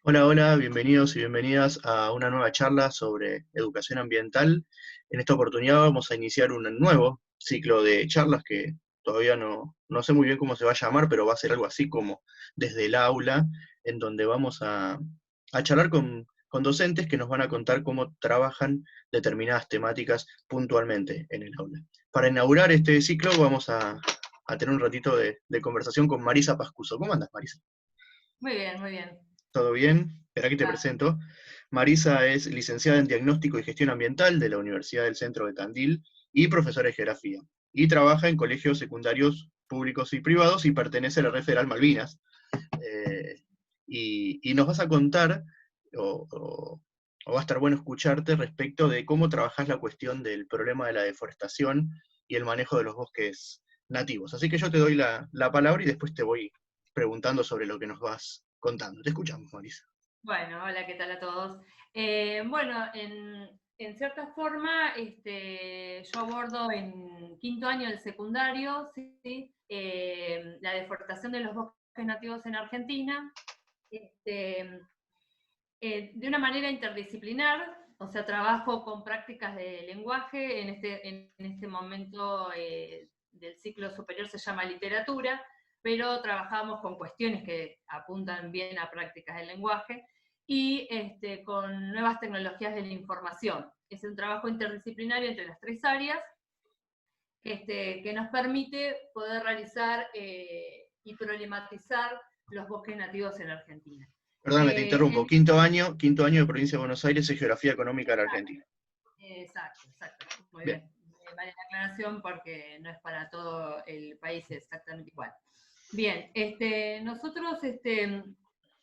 Hola, hola, bienvenidos y bienvenidas a una nueva charla sobre educación ambiental. En esta oportunidad vamos a iniciar un nuevo ciclo de charlas que todavía no sé muy bien cómo se va a llamar, pero va a ser algo así como desde el aula, en donde vamos a charlar con docentes que nos van a contar cómo trabajan determinadas temáticas puntualmente en el aula. Para inaugurar este ciclo vamos a tener un ratito de conversación con Marisa Pascuso. ¿Cómo andas, Marisa? Muy bien, muy bien. ¿Todo bien? Espera que te Va. presento. Marisa es licenciada en Diagnóstico y Gestión Ambiental de la Universidad del Centro de Tandil y profesora de Geografía. Y trabaja en colegios secundarios públicos y privados y pertenece a la Red Federal Malvinas. Eh, y nos vas a contar, o va a estar bueno escucharte respecto de cómo trabajás la cuestión del problema de la deforestación y el manejo de los bosques nativos. Así que yo te doy la palabra y después te voy preguntando sobre lo que nos vas contando. Te escuchamos, Marisa. Bueno, hola, ¿qué tal a todos? Bueno, en cierta forma, yo abordo en quinto año del secundario, ¿sí? La deforestación de los bosques nativos en Argentina, este, de una manera interdisciplinar, o sea, trabajo con prácticas de lenguaje, en este momento del ciclo superior se llama literatura, pero trabajamos con cuestiones que apuntan bien a prácticas del lenguaje y con nuevas tecnologías de la información. Es un trabajo interdisciplinario entre las tres áreas que nos permite poder realizar y problematizar los bosques nativos en Argentina. Perdóname, te interrumpo. En Quinto año de Provincia de Buenos Aires es Geografía Económica de la Argentina. Exacto, exacto. Muy Bien. bien. Vale la aclaración porque no es para todo el país exactamente igual. Bien, nosotros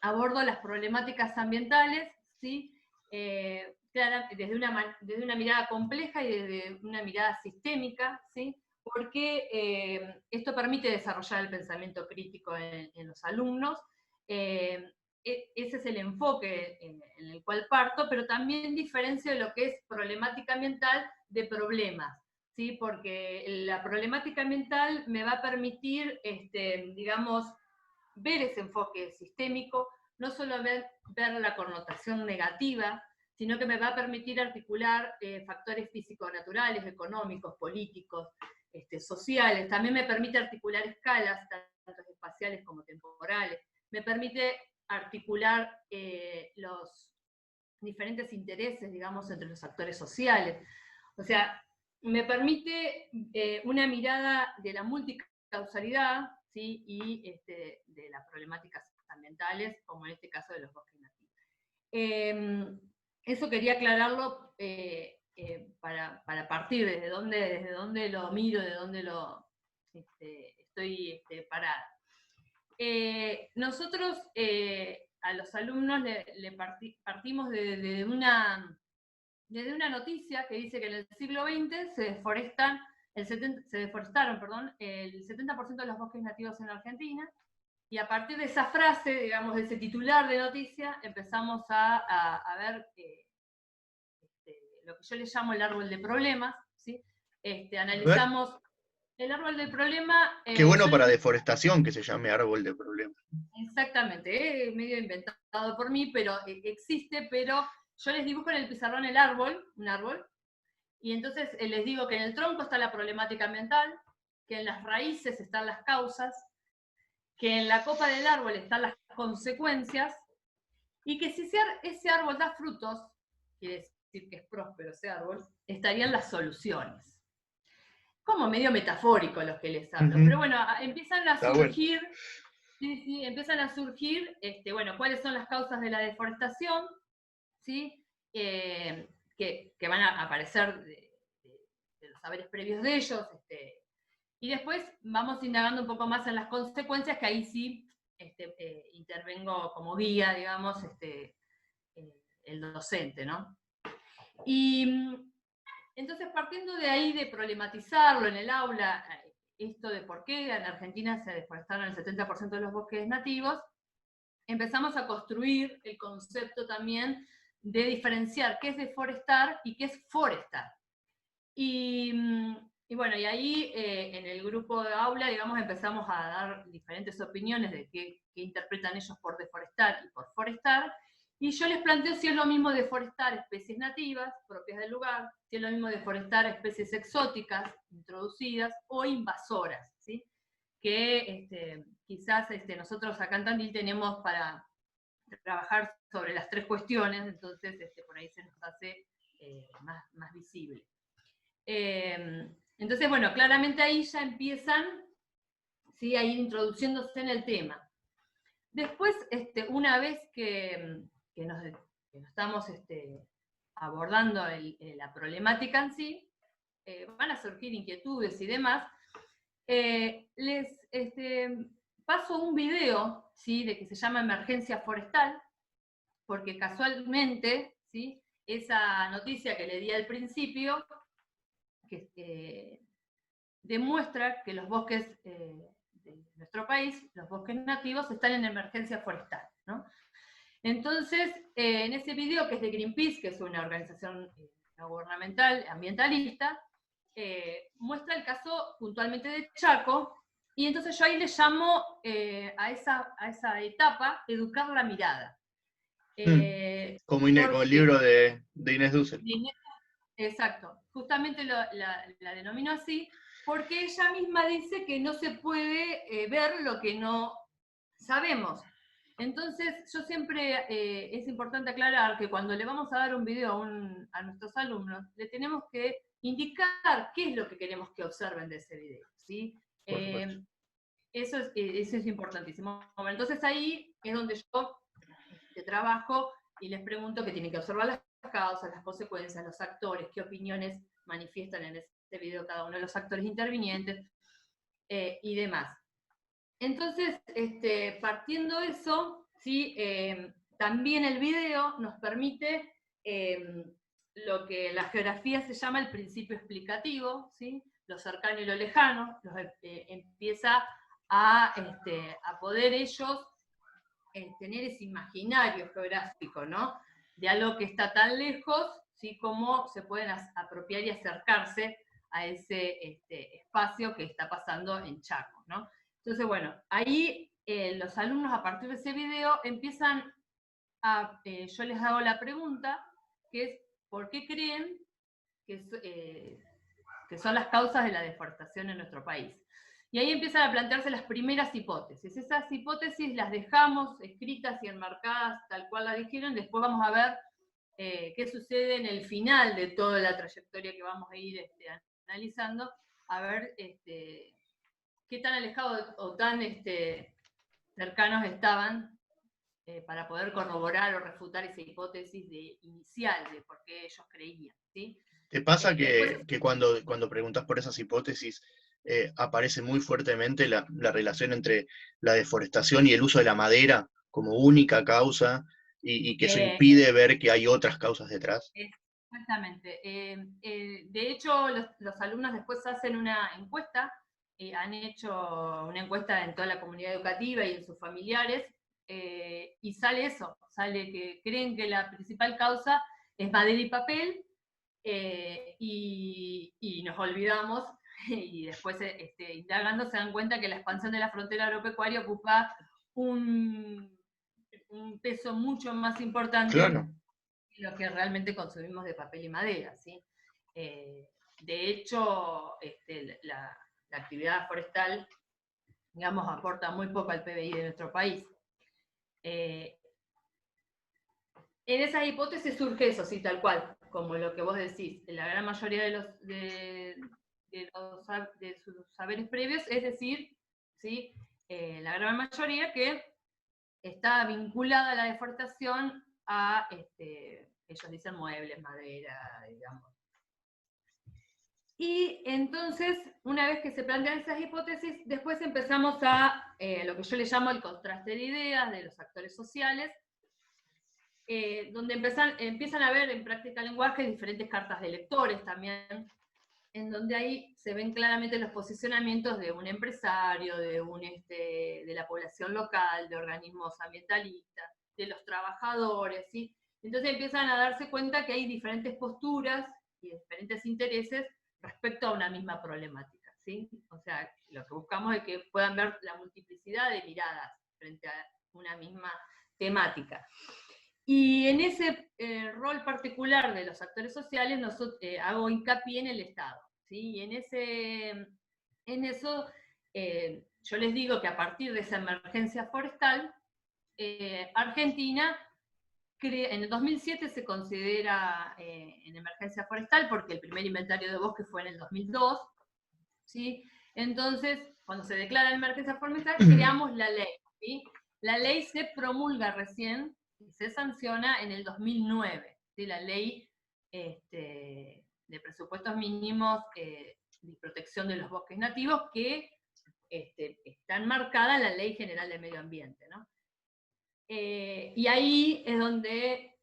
abordo las problemáticas ambientales, ¿sí? Desde una mirada compleja y desde una mirada sistémica, ¿sí? Porque esto permite desarrollar el pensamiento crítico en los alumnos. Eh, Ese es el enfoque en el cual parto, pero también diferencio de lo que es problemática ambiental de problemas, ¿sí? Porque la problemática ambiental me va a permitir, digamos, ver ese enfoque sistémico, no solo ver la connotación negativa, sino que me va a permitir articular factores físico-naturales, económicos, políticos, sociales. También me permite articular escalas, tanto espaciales como temporales. Me permite articular los diferentes intereses, digamos, entre los actores sociales. O sea, me permite una mirada de la multicausalidad, ¿sí? Y de las problemáticas ambientales, como en este caso de los bosques nativos. Eso quería aclararlo para partir desde dónde lo miro, de dónde lo estoy parada. Nosotros a los alumnos partimos desde una noticia que dice que en el siglo XX se deforestaron, perdón, el 70% de los bosques nativos en Argentina, y a partir de esa frase, digamos, de ese titular de noticia, empezamos a ver lo que yo le llamo el árbol de problemas, ¿sí? A ver, Analizamos el árbol del problema, qué bueno yo para les deforestación que se llame árbol de problema. exactamente, medio inventado por mí, pero existe, pero yo les dibujo en el pizarrón el árbol, un árbol, y entonces les digo que en el tronco está la problemática ambiental, que en las raíces están las causas, que en la copa del árbol están las consecuencias, y que si ese árbol da frutos, quiere decir que es próspero ese árbol, estarían las soluciones. Como medio metafórico los que les hablo, Ujú. pero bueno, empiezan a Está bueno. surgir. Sí, sí, empiezan a surgir, bueno, cuáles son las causas de la deforestación, ¿sí? Que van a aparecer de los saberes previos de ellos, y después vamos indagando un poco más en las consecuencias, que ahí sí intervengo como guía, digamos, el docente, ¿no? Y entonces, partiendo de ahí, de problematizarlo en el aula, esto de por qué en Argentina se deforestaron el 70% de los bosques nativos, empezamos a construir el concepto también de diferenciar qué es deforestar y qué es forestar. Y, y bueno, y ahí en el grupo de aula, digamos, empezamos a dar diferentes opiniones de qué interpretan ellos por deforestar y por forestar, Y yo les planteo si es lo mismo deforestar especies nativas, propias del lugar, si es lo mismo deforestar especies exóticas, introducidas, o invasoras, ¿sí? Que quizás nosotros acá en Tandil tenemos para trabajar sobre las tres cuestiones, entonces por ahí se nos hace más visible. Entonces, bueno, claramente ahí ya empiezan, ¿sí?, a ir introduciéndose en el tema. Después, una vez que nos estamos abordando la problemática en sí, van a surgir inquietudes y demás. Les paso un video, ¿sí?, de que se llama Emergencia Forestal, porque casualmente, ¿sí?, esa noticia que le di al principio, que demuestra que los bosques de nuestro país, los bosques nativos, están en emergencia forestal, ¿no? Entonces, en ese video, que es de Greenpeace, que es una organización no gubernamental, ambientalista, muestra el caso puntualmente de Chaco, y entonces yo ahí le llamo a esa etapa educar la mirada. Como el libro de Inés Dussel. Exacto, justamente la denomino así, porque ella misma dice que no se puede ver lo que no sabemos. Entonces, yo siempre es importante aclarar que cuando le vamos a dar un video a nuestros alumnos, le tenemos que indicar qué es lo que queremos que observen de ese video, ¿sí? Eso es importantísimo. Bueno, entonces ahí es donde yo trabajo y les pregunto qué tienen que observar las causas, las consecuencias, los actores, qué opiniones manifiestan en este video cada uno de los actores intervinientes y demás. Entonces, partiendo de eso, ¿sí? También el video nos permite lo que la geografía se llama el principio explicativo, ¿sí? Lo cercano y lo lejano, empieza a poder ellos tener ese imaginario geográfico, ¿no? De algo que está tan lejos, ¿sí?, cómo se pueden apropiar y acercarse a ese espacio que está pasando en Chaco, ¿no? Entonces, bueno, ahí los alumnos a partir de ese video empiezan yo les hago la pregunta, que es, ¿por qué creen que son las causas de la deforestación en nuestro país? Y ahí empiezan a plantearse las primeras hipótesis. Esas hipótesis las dejamos escritas y enmarcadas tal cual las dijeron, después vamos a ver qué sucede en el final de toda la trayectoria que vamos a ir analizando, a ver qué tan alejados o tan cercanos estaban para poder corroborar o refutar esa hipótesis inicial de por qué ellos creían, ¿sí? ¿Te pasa que cuando preguntas por esas hipótesis aparece muy fuertemente la relación entre la deforestación y el uso de la madera como única causa y que eso impide ver que hay otras causas detrás? Exactamente. De hecho, los alumnos después hacen una encuesta, han hecho una encuesta en toda la comunidad educativa y en sus familiares, y sale eso, sale que creen que la principal causa es madera y papel, y nos olvidamos, y después indagando se dan cuenta que la expansión de la frontera agropecuaria ocupa un peso mucho más importante, claro, de lo que realmente consumimos de papel y madera, ¿sí? De hecho, la actividad forestal, digamos, aporta muy poco al PBI de nuestro país. En esas hipótesis surge eso, sí, tal cual, como lo que vos decís. La gran mayoría de sus saberes previos, es decir, ¿sí? La gran mayoría que está vinculada a la deforestación a, ellos dicen muebles, madera, digamos. Y entonces, una vez que se plantean esas hipótesis, después empezamos a lo que yo le llamo el contraste de ideas de los actores sociales, donde empiezan a ver en práctica lenguaje diferentes cartas de lectores también, en donde ahí se ven claramente los posicionamientos de un empresario, de la población local, de organismos ambientalistas, de los trabajadores, ¿sí? Entonces empiezan a darse cuenta que hay diferentes posturas y diferentes intereses respecto a una misma problemática, ¿sí? O sea, lo que buscamos es que puedan ver la multiplicidad de miradas frente a una misma temática. Y en ese rol particular de los actores sociales, hago hincapié en el Estado, ¿sí? Y en eso yo les digo que a partir de esa emergencia forestal, Argentina en el 2007 se considera en emergencia forestal porque el primer inventario de bosque fue en el 2002, ¿sí? Entonces, cuando se declara emergencia forestal, creamos la ley, ¿sí? La ley se promulga recién y se sanciona en el 2009, ¿sí? La ley de presupuestos mínimos de protección de los bosques nativos que está enmarcada en la Ley General de Medio Ambiente, ¿no? Y ahí es donde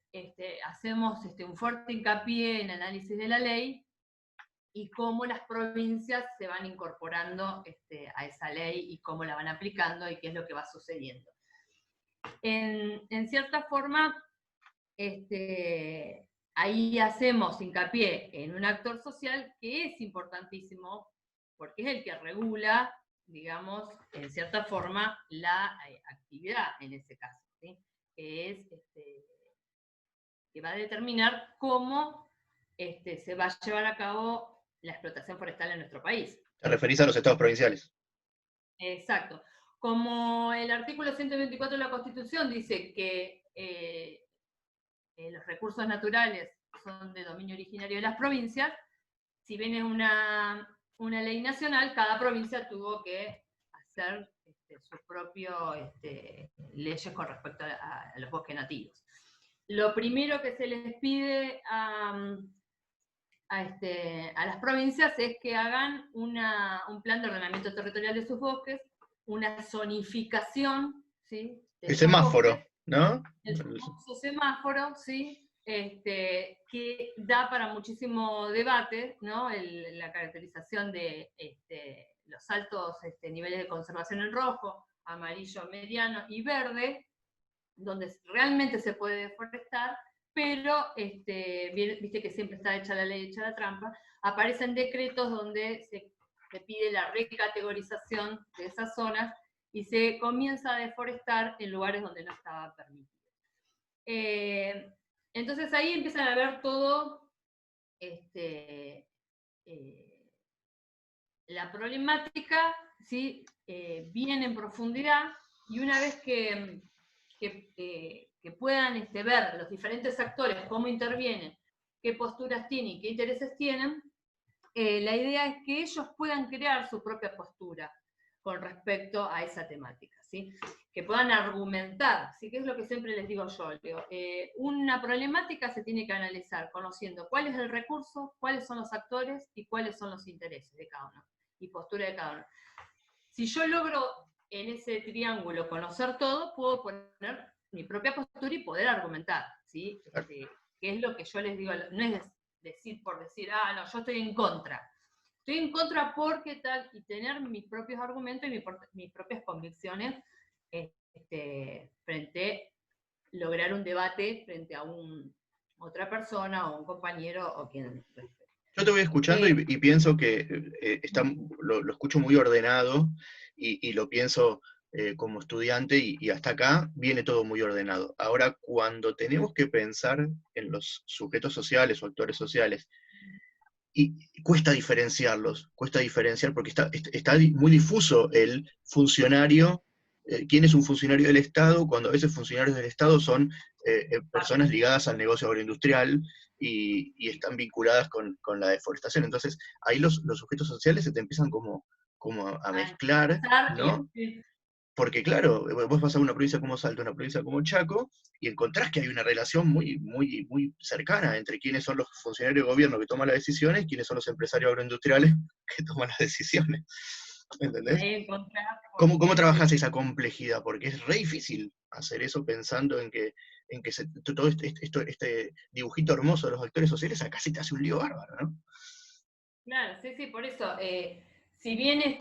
hacemos un fuerte hincapié en el análisis de la ley y cómo las provincias se van incorporando a esa ley y cómo la van aplicando y qué es lo que va sucediendo. En cierta forma, ahí hacemos hincapié en un actor social que es importantísimo porque es el que regula, digamos, en cierta forma, la actividad en ese caso, ¿sí? Que va a determinar cómo se va a llevar a cabo la explotación forestal en nuestro país. ¿Te referís a los estados provinciales? Exacto. Como el artículo 124 de la Constitución dice que los recursos naturales son de dominio originario de las provincias, si bien es una ley nacional, cada provincia tuvo que hacer sus propias leyes con respecto a los bosques nativos. Lo primero que se les pide a las provincias es que hagan un plan de ordenamiento territorial de sus bosques, una zonificación, ¿sí? El semáforo, ¿no? El famoso semáforo, ¿sí? Que da para muchísimo debate, ¿no? La caracterización de los altos niveles de conservación en rojo, amarillo, mediano y verde, donde realmente se puede deforestar, pero viste que siempre está hecha la ley, hecha la trampa, aparecen decretos donde se pide la recategorización de esas zonas y se comienza a deforestar en lugares donde no estaba permitido. Entonces ahí empiezan a ver todo la problemática, ¿sí? Bien en profundidad, y una vez que puedan ver los diferentes actores cómo intervienen, qué posturas tienen y qué intereses tienen, la idea es que ellos puedan crear su propia postura con respecto a esa temática, ¿sí? Que puedan argumentar, ¿sí? Que es lo que siempre les digo yo, una problemática se tiene que analizar conociendo cuál es el recurso, cuáles son los actores y cuáles son los intereses de cada uno y postura de cada uno. Si yo logro en ese triángulo conocer todo, puedo poner mi propia postura y poder argumentar, ¿sí? Que es lo que yo les digo, no es decir por decir, no, yo estoy en contra. Estoy en contra porque tal, y tener mis propios argumentos y mis propias convicciones frente a lograr un debate frente a otra persona o un compañero o quien respete. Yo te voy escuchando y pienso que lo escucho muy ordenado y lo pienso como estudiante y hasta acá viene todo muy ordenado. Ahora, cuando tenemos que pensar en los sujetos sociales o actores sociales, y cuesta diferenciarlos, cuesta diferenciar porque está muy difuso el funcionario, quién es un funcionario del Estado, cuando a veces funcionarios del Estado son personas ligadas al negocio agroindustrial y están vinculadas con la deforestación. Entonces, ahí los sujetos sociales se te empiezan como a mezclar, ¿no? Porque claro, vos vas a una provincia como Salta, una provincia como Chaco, y encontrás que hay una relación muy, muy, muy cercana entre quiénes son los funcionarios de gobierno que toman las decisiones y quiénes son los empresarios agroindustriales que toman las decisiones. ¿Entendés? ¿Cómo trabajas esa complejidad? Porque es re difícil hacer eso pensando en que todo este dibujito hermoso de los actores sociales acá se te hace un lío bárbaro, ¿no? Claro, sí, por eso, si bien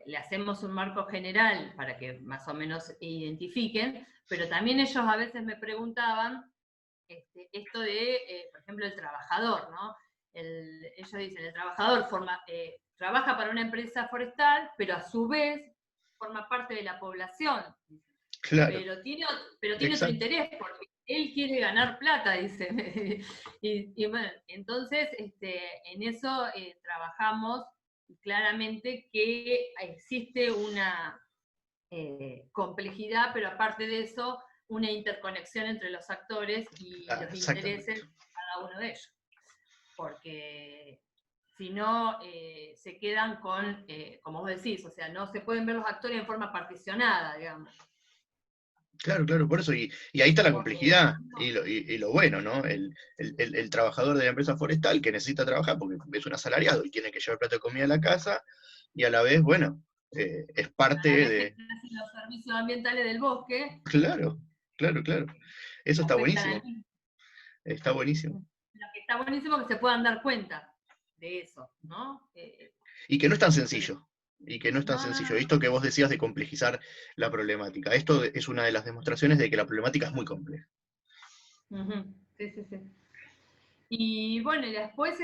le hacemos un marco general para que más o menos identifiquen, pero también ellos a veces me preguntaban esto de, por ejemplo, el trabajador, ¿no? Ellos dicen, el trabajador trabaja para una empresa forestal, pero a su vez forma parte de la población. Claro, pero tiene otro exacto. interés, porque él quiere ganar plata, dice. Y bueno, entonces en eso trabajamos claramente que existe una complejidad, pero aparte de eso, una interconexión entre los actores y Claro, los intereses exactamente. de cada uno de ellos. Porque si no, se quedan con, como vos decís, o sea, no se pueden ver los actores en forma particionada, digamos. Claro, claro, por eso, y ahí está la Porque complejidad y lo bueno, ¿no? El trabajador de la empresa forestal que necesita trabajar porque es un asalariado y tiene que llevar plato de comida a la casa, y a la vez, bueno, es a la parte vez que de... hacen los servicios ambientales del bosque, Claro, claro, claro. Eso está afectan al buenísimo, mismo. está buenísimo. Lo que está buenísimo es que se puedan dar cuenta de eso, ¿no? Y que no es tan Pero sencillo, y que no es tan no, no, sencillo. no. Esto que vos decías de complejizar la problemática, esto es una de las demostraciones de que la problemática es muy compleja. Ujú. Sí, sí, sí. Y bueno, y después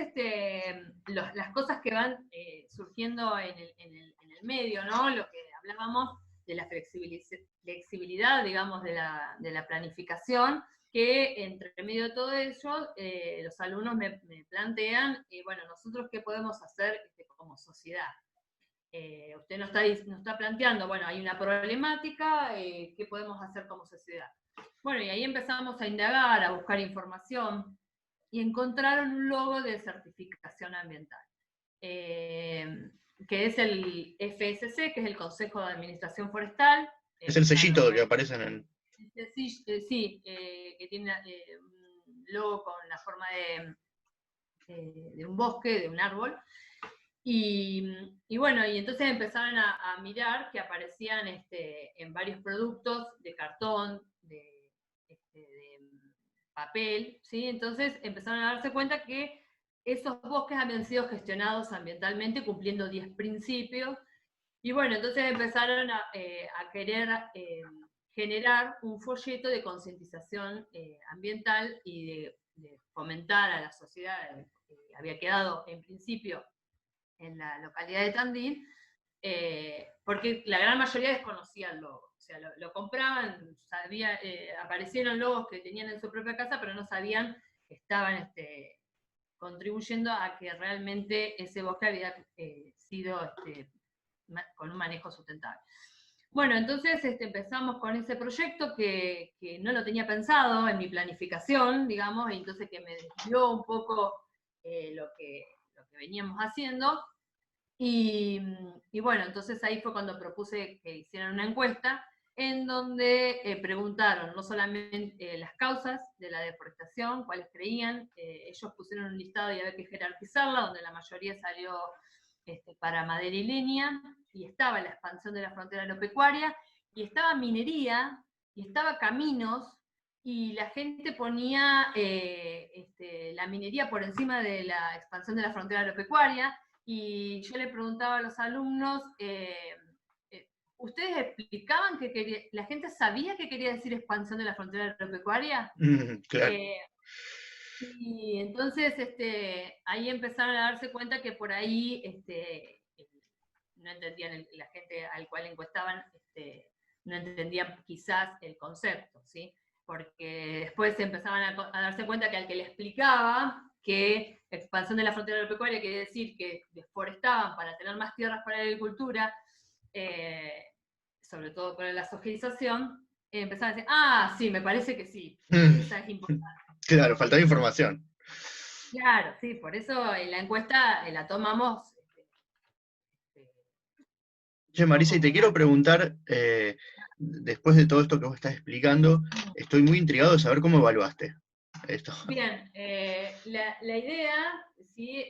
las cosas que van surgiendo en el medio, ¿no? Lo que hablábamos de la flexibilidad, digamos, de la planificación, que entre medio de todo ello, los alumnos me plantean, bueno, nosotros qué podemos hacer como sociedad. Usted nos está planteando, bueno, hay una problemática, ¿qué podemos hacer como sociedad? Bueno, y ahí empezamos a indagar, a buscar información, y encontraron un logo de certificación ambiental, que es el FSC, que es el Consejo de Administración Forestal. Es el Ya sellito que aparece en... sí, que tiene un logo con la forma de un bosque, de un árbol. Y bueno, y entonces empezaron a mirar que aparecían en varios productos de cartón, de papel, ¿sí? Entonces empezaron a darse cuenta que esos bosques habían sido gestionados ambientalmente cumpliendo 10 principios. Y bueno, entonces empezaron a querer generar un folleto de concientización ambiental y de fomentar a la sociedad, había quedado en principio en la localidad de Tandil, porque la gran mayoría desconocía el logo. O sea, lo compraban, aparecieron logos que tenían en su propia casa, pero no sabían que estaban contribuyendo a que realmente ese bosque había sido con un manejo sustentable. Bueno, entonces empezamos con ese proyecto que no lo tenía pensado en mi planificación, digamos, y entonces que me desvió un poco lo que veníamos haciendo. Y bueno, entonces ahí fue cuando propuse que hicieran una encuesta en donde preguntaron no solamente las causas de la deforestación, cuáles creían, ellos pusieron un listado y había que jerarquizarla, donde la mayoría salió para madera y leña, y estaba la expansión de la frontera agropecuaria, y estaba minería, y estaba caminos, y la gente ponía la minería por encima de la expansión de la frontera agropecuaria, y yo le preguntaba a los alumnos, ¿ustedes explicaban que la gente sabía que quería decir expansión de la frontera agropecuaria? Claro. Y entonces ahí empezaron a darse cuenta que por ahí no entendían, la gente al cual encuestaban no entendían quizás el concepto, ¿sí? Porque después empezaban a darse cuenta que al que le explicaba que expansión de la frontera agropecuaria quiere decir que deforestaban para tener más tierras para la agricultura, sobre todo con la sojerización, empezaban a decir, sí, me parece que sí, esa es importante. Claro, faltaba información. Claro, sí, por eso en la encuesta la tomamos Che, un Marisa, poco y te como quiero dato. preguntar, después de todo esto que vos estás explicando, estoy muy intrigado de saber cómo evaluaste esto. Bien, la idea, ¿sí?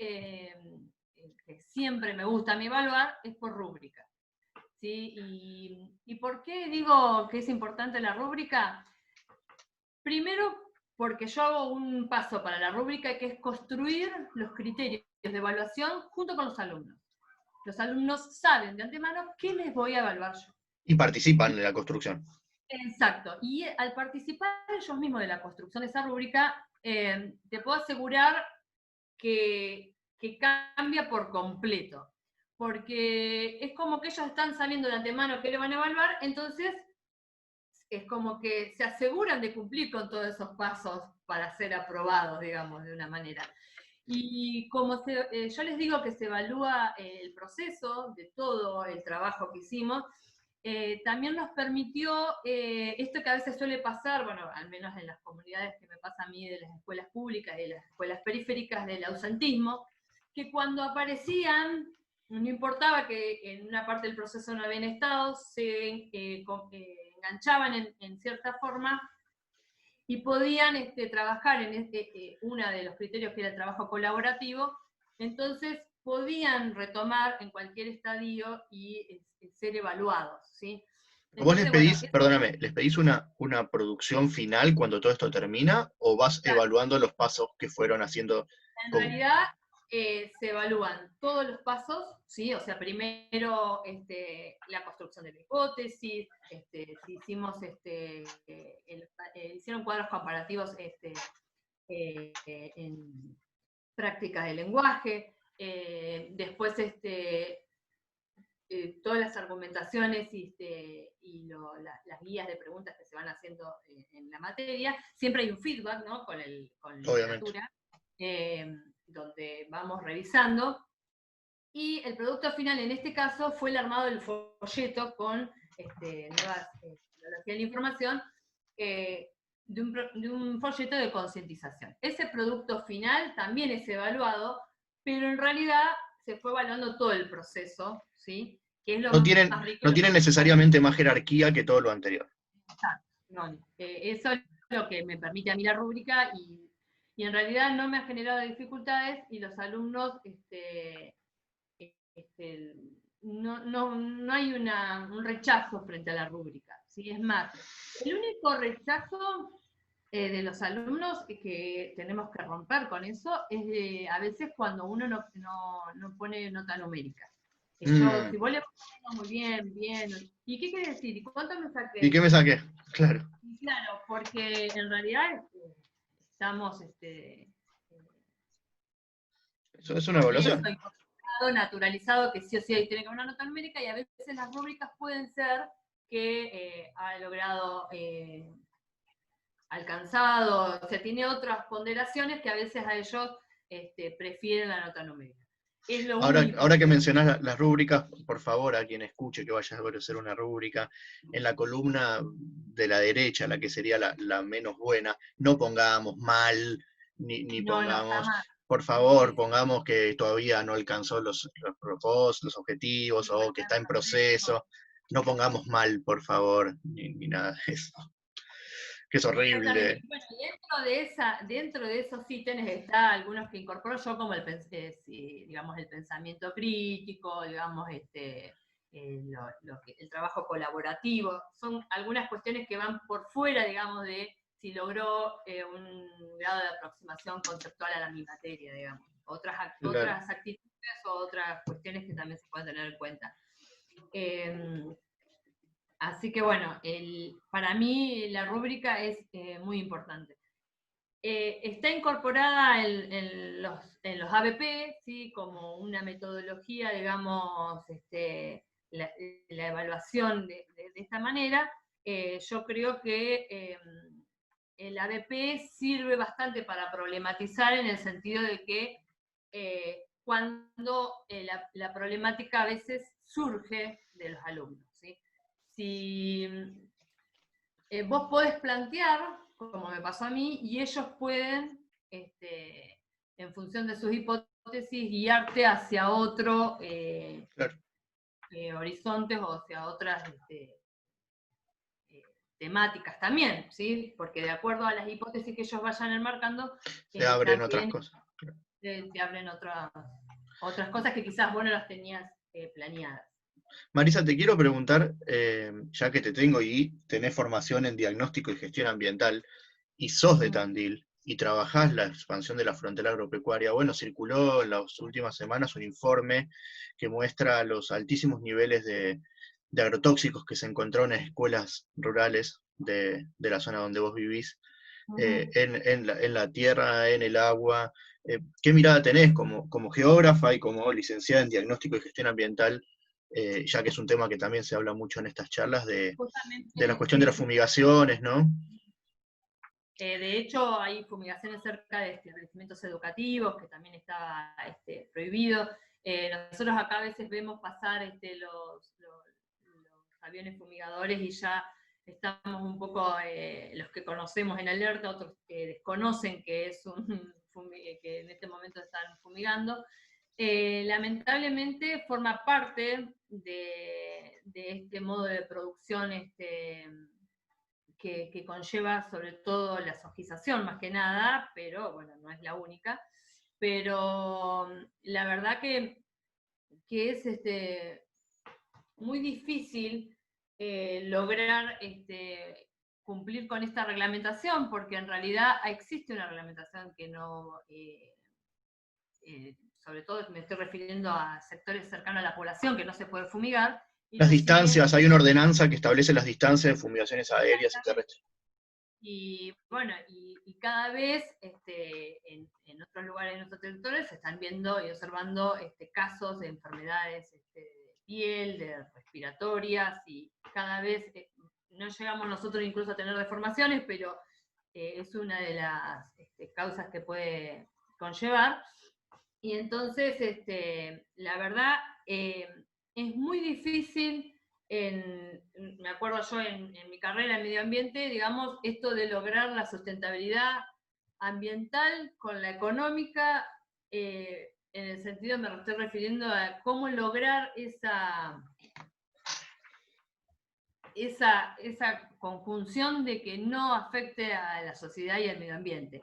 Que siempre me gusta a mí evaluar, es por rúbrica. ¿Sí? ¿Y por qué digo que es importante la rúbrica? Primero, porque yo hago un paso para la rúbrica, que es construir los criterios de evaluación junto con los alumnos. Los alumnos saben de antemano qué les voy a evaluar yo. Y participan en la construcción. Exacto. Y al participar ellos mismos de la construcción de esa rúbrica, te puedo asegurar que cambia por completo. Porque es como que ellos están sabiendo de antemano qué le van a evaluar, entonces es como que se aseguran de cumplir con todos esos pasos para ser aprobados, digamos, de una manera. Y como yo les digo que se evalúa el proceso de todo el trabajo que hicimos, también nos permitió esto que a veces suele pasar, bueno, al menos en las comunidades que me pasa a mí de las escuelas públicas y de las escuelas periféricas, del ausentismo, que cuando aparecían, no importaba que en una parte del proceso no habían estado, se enganchaban en cierta forma y podían trabajar en uno de los criterios que era el trabajo colaborativo, entonces podían retomar en cualquier estadio y ser evaluados, ¿sí? ¿Vos les Entonces, bueno, pedís, perdóname, les pedís una producción final cuando todo esto termina, o vas evaluando los pasos que fueron haciendo? en realidad se evalúan todos los pasos, ¿sí? O sea, primero la construcción de la hipótesis, si hicimos, hicieron cuadros comparativos en prácticas de lenguaje, después todas las argumentaciones las guías de preguntas que se van haciendo en la materia, siempre hay un feedback, ¿no? Con Obviamente. literatura, donde vamos revisando, y el producto final en este caso fue el armado del folleto con nuevas tecnologías de la información, de un folleto de concientización. Ese producto final también es evaluado, pero en realidad se fue evaluando todo el proceso, ¿sí? Que es lo No más rico. no tienen necesariamente más jerarquía que todo lo anterior. No, eso es lo que me permite a mí la rúbrica y en realidad no me ha generado dificultades y los alumnos no hay un rechazo frente a la rúbrica, ¿sí? Es más, el único rechazo de los alumnos que tenemos que romper con eso es a veces cuando uno no pone nota numérica. Si vos le pones muy bien, bien, ¿y qué quiere decir? ¿Y cuánto me ¿Y saqué? qué me saqué? Claro. Y claro, porque en realidad estamos Eso es una con eso, evaluación. naturalizado, que sí o sí tiene que haber una nota numérica, y a veces las rúbricas pueden ser que ha logrado alcanzado, o sea, tiene otras ponderaciones que a veces a ellos prefieren la nota numérica. Es lo único. Ahora que mencionás las rúbricas, por favor, a quien escuche que vaya a hacer una rúbrica, en la columna de la derecha, la que sería la menos buena, no pongamos mal, ni No, pongamos, jamás. por favor, pongamos que todavía no alcanzó los propósitos, los objetivos, No, o que está en proceso. No pongamos mal, por favor, ni nada de eso. Que es exactamente. horrible. Y bueno, dentro de esos ítems está algunos que incorporo yo, como digamos, el pensamiento crítico, digamos, el trabajo colaborativo. Son algunas cuestiones que van por fuera, digamos, de si logró un grado de aproximación conceptual a mi materia, digamos. Otras actitudes o otras cuestiones que también se pueden tener en cuenta. Así que bueno, para mí la rúbrica es muy importante. Está incorporada en los ABP, ¿sí? Como una metodología, digamos, la evaluación de esta manera. Yo creo que el ABP sirve bastante para problematizar en el sentido de que cuando la problemática a veces surge de los alumnos, ¿sí? Si vos podés plantear, como me pasó a mí, y ellos pueden, en función de sus hipótesis, guiarte hacia otro horizontes o hacia otras temáticas también, ¿sí? Porque de acuerdo a las hipótesis que ellos vayan enmarcando, se abren otras también cosas. se abren otras cosas que quizás vos no las tenías planeadas. Marisa, te quiero preguntar, ya que te tengo y tenés formación en diagnóstico y gestión ambiental, y sos de Tandil, y trabajás la expansión de la frontera agropecuaria, bueno, circuló en las últimas semanas un informe que muestra los altísimos niveles de agrotóxicos que se encontró en escuelas rurales de la zona donde vos vivís, en la tierra, en el agua. ¿Qué mirada tenés como geógrafa y como licenciada en diagnóstico y gestión ambiental ya que es un tema que también se habla mucho en estas charlas de la Justamente, cuestión de las fumigaciones, ¿no? de hecho, hay fumigaciones cerca de establecimientos educativos, que también está prohibido. Nosotros acá a veces vemos pasar los aviones fumigadores y ya estamos un poco, los que conocemos en alerta, otros que desconocen que es que en este momento están fumigando. Lamentablemente forma parte de este modo de producción que conlleva sobre todo la sojización más que nada, pero bueno, no es la única. Pero la verdad que es muy difícil lograr cumplir con esta reglamentación, porque en realidad existe una reglamentación que no, sobre todo me estoy refiriendo a sectores cercanos a la población, que no se puede fumigar, y Las lo siguen. distancias, hay una ordenanza que establece las distancias de fumigaciones aéreas y terrestres. Y bueno, y cada vez en otros lugares, en otros territorios, se están viendo y observando casos de enfermedades de piel, de respiratorias, y cada vez no llegamos nosotros incluso a tener deformaciones, pero es una de las causas que puede conllevar. Y entonces, la verdad, es muy difícil, me acuerdo yo en mi carrera en medio ambiente, digamos, esto de lograr la sustentabilidad ambiental con la económica, en el sentido, me estoy refiriendo a cómo lograr esa conjunción de que no afecte a la sociedad y al medio ambiente.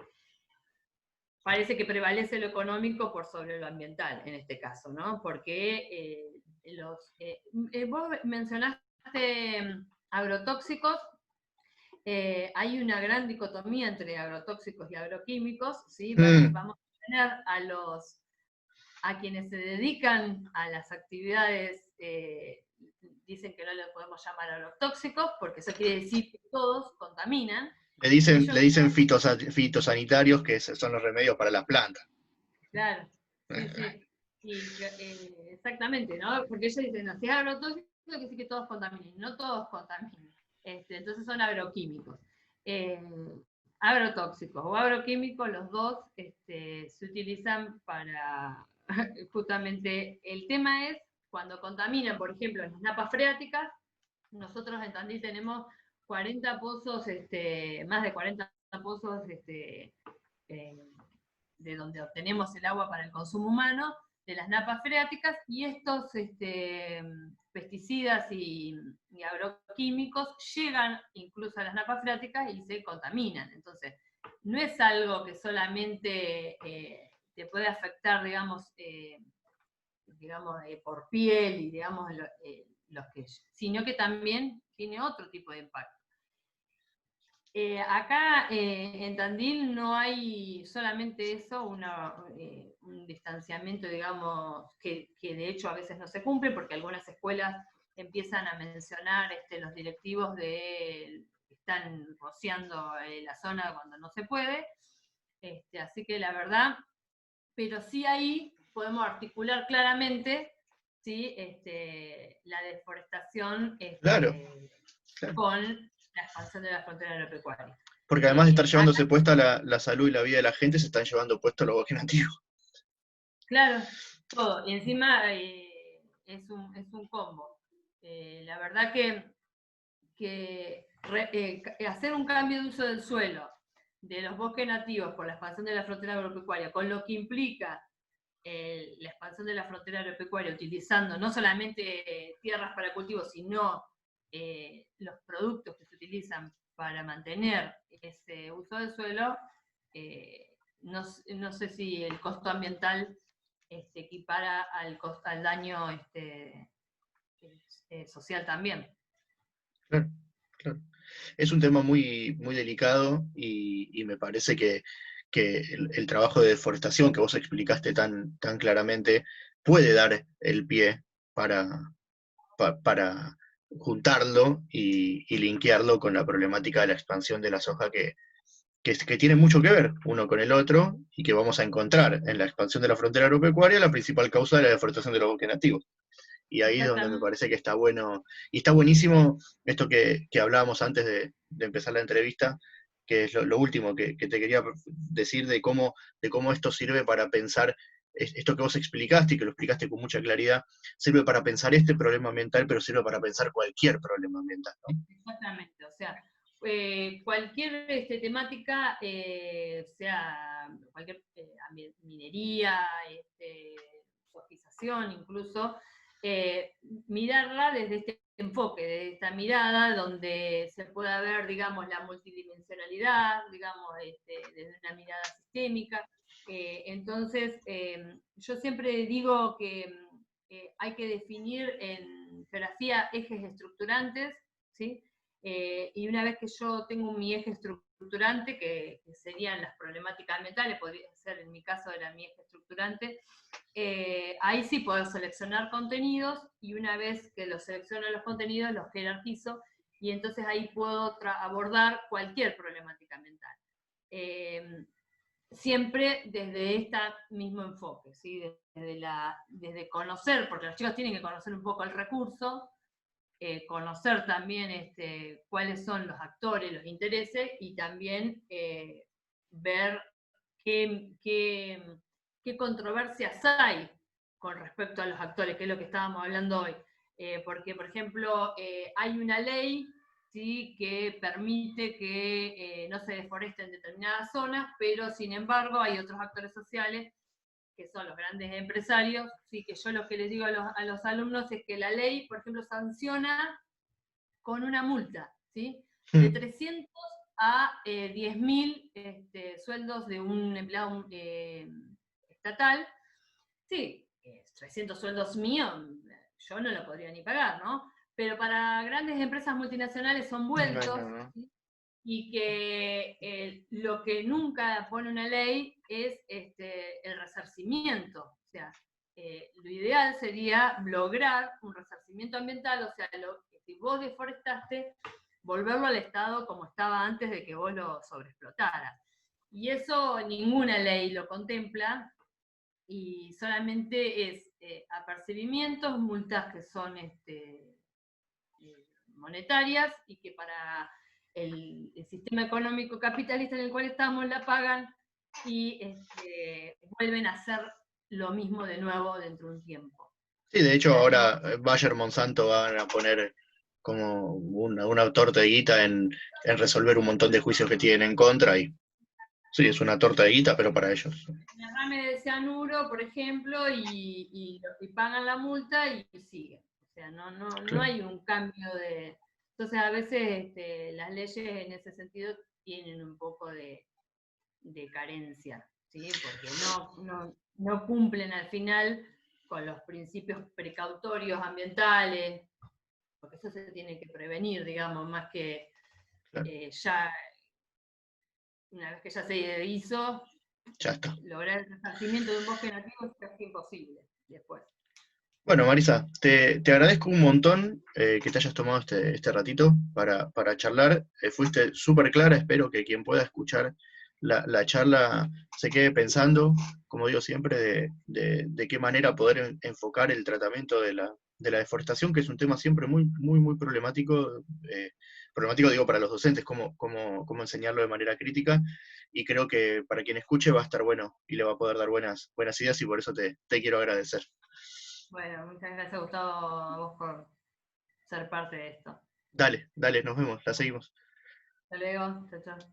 Parece que prevalece lo económico por sobre lo ambiental en este caso, ¿no? Porque vos mencionaste agrotóxicos, hay una gran dicotomía entre agrotóxicos y agroquímicos, ¿sí? Vamos a tener a quienes se dedican a las actividades, dicen que no les podemos llamar agrotóxicos, porque eso quiere decir que todos contaminan. Le dicen fitosanitarios, que son los remedios para las plantas. Claro, sí, sí. Exactamente, ¿no? Porque ellos dicen, no, si es agrotóxico, quiere decir que todos contaminen. No todos contaminan. Entonces son agroquímicos. Agrotóxicos o agroquímicos, los dos se utilizan para, justamente, el tema es, cuando contaminan, por ejemplo, en las napas freáticas, nosotros en Tandil tenemos 40 pozos, más de 40 pozos, de donde obtenemos el agua para el consumo humano, de las napas freáticas, y estos pesticidas y agroquímicos llegan incluso a las napas freáticas y se contaminan. Entonces, no es algo que solamente te puede afectar, digamos, por piel y digamos sino que también tiene otro tipo de impacto. Acá en Tandil no hay solamente eso, un distanciamiento, digamos, que de hecho a veces no se cumple, porque algunas escuelas empiezan a mencionar los directivos que están rociando la zona cuando no se puede. Así que la verdad, pero sí ahí podemos articular claramente, ¿sí? La deforestación Claro. con la expansión de la frontera agropecuaria. Porque además de estar llevándose puesta la salud y la vida de la gente, se están llevando puesto los bosques nativos. Claro, todo. Y encima es un combo. La verdad que hacer un cambio de uso del suelo de los bosques nativos por la expansión de la frontera agropecuaria, con lo que implica la expansión de la frontera agropecuaria, utilizando no solamente tierras para cultivo, sino los productos que se utilizan para mantener ese uso del suelo, no sé si el costo ambiental equipara al daño social también. Claro, claro. Es un tema muy, muy delicado y me parece que el trabajo de deforestación que vos explicaste tan claramente puede dar el pie para juntarlo y linkearlo con la problemática de la expansión de la soja que tiene mucho que ver uno con el otro y que vamos a encontrar en la expansión de la frontera agropecuaria la principal causa de la deforestación de los bosques nativos. y ahí es donde me Exactamente. parece que está bueno, y está buenísimo esto que hablábamos antes de empezar la entrevista, que es lo último que te quería decir de cómo esto sirve para pensar, esto que vos explicaste y que lo explicaste con mucha claridad, sirve para pensar este problema ambiental, pero sirve para pensar cualquier problema ambiental, ¿no? Exactamente, o sea, cualquier temática, sea cualquier minería, cotización incluso, eh, mirarla desde este enfoque, desde esta mirada donde se pueda ver, digamos, la multidimensionalidad, digamos, desde una mirada sistémica. Entonces, yo siempre digo que hay que definir en geografía ejes estructurantes, ¿sí? Y una vez que yo tengo mi eje estructurante, que serían las problemáticas ambientales, podría ser en mi caso era mi eje estructurante, ahí sí puedo seleccionar contenidos y una vez que los selecciono los contenidos, los jerarquizo y entonces ahí puedo abordar cualquier problemática ambiental. Eh, Siempre desde este mismo enfoque, ¿sí? Desde conocer, porque los chicos tienen que conocer un poco el recurso, conocer también cuáles son los actores, los intereses y también ver qué, qué, qué controversias hay con respecto a los actores, que es lo que estábamos hablando hoy. Porque, por ejemplo, hay una ley, ¿sí?, que permite que no se deforesten determinadas zonas, pero sin embargo hay otros actores sociales que son los grandes empresarios, sí, que yo lo que les digo a los alumnos es que la ley, por ejemplo, sanciona con una multa, ¿sí? De 300 a 10.000 sueldos de un empleado estatal. Sí, 300 sueldos míos, yo no lo podría ni pagar, ¿no? Pero para grandes empresas multinacionales son No, vueltos, no, no. ¿sí? Y que lo que nunca pone una ley es el resarcimiento. O sea, lo ideal sería lograr un resarcimiento ambiental, o sea, si vos deforestaste, volverlo al estado como estaba antes de que vos lo sobreexplotaras. Y eso ninguna ley lo contempla y solamente es apercibimientos, multas que son monetarias y que para el sistema económico capitalista en el cual estamos la pagan y vuelven a hacer lo mismo de nuevo dentro de un tiempo. Sí, de O hecho sea, no, ahora Bayer Monsanto van a poner como un autor de guita en resolver un montón de juicios que tienen en contra y sí, es una torta de guita, pero para ellos. derrame de cianuro, por ejemplo, y pagan la multa y siguen. O sea, no Claro. hay un cambio de... Entonces, a veces las leyes en ese sentido tienen un poco de carencia, ¿sí? Porque no cumplen al final con los principios precautorios ambientales, porque eso se tiene que prevenir, digamos, más que Claro, ya, una vez que ya se hizo, ya está. lograr el resarcimiento de un bosque nativo es casi imposible después. Bueno, Marisa, te agradezco un montón que te hayas tomado este ratito para charlar. Fuiste súper clara, espero que quien pueda escuchar la charla se quede pensando, como digo siempre, de qué manera poder enfocar el tratamiento de la deforestación, que es un tema siempre muy, muy, muy problemático. Problemático digo para los docentes, cómo enseñarlo de manera crítica, y creo que para quien escuche va a estar bueno y le va a poder dar buenas ideas, y por eso te quiero agradecer. Bueno, muchas gracias, Gustavo, a vos por ser parte de esto. Dale, dale, nos vemos, la seguimos. Hasta luego, chao, chao.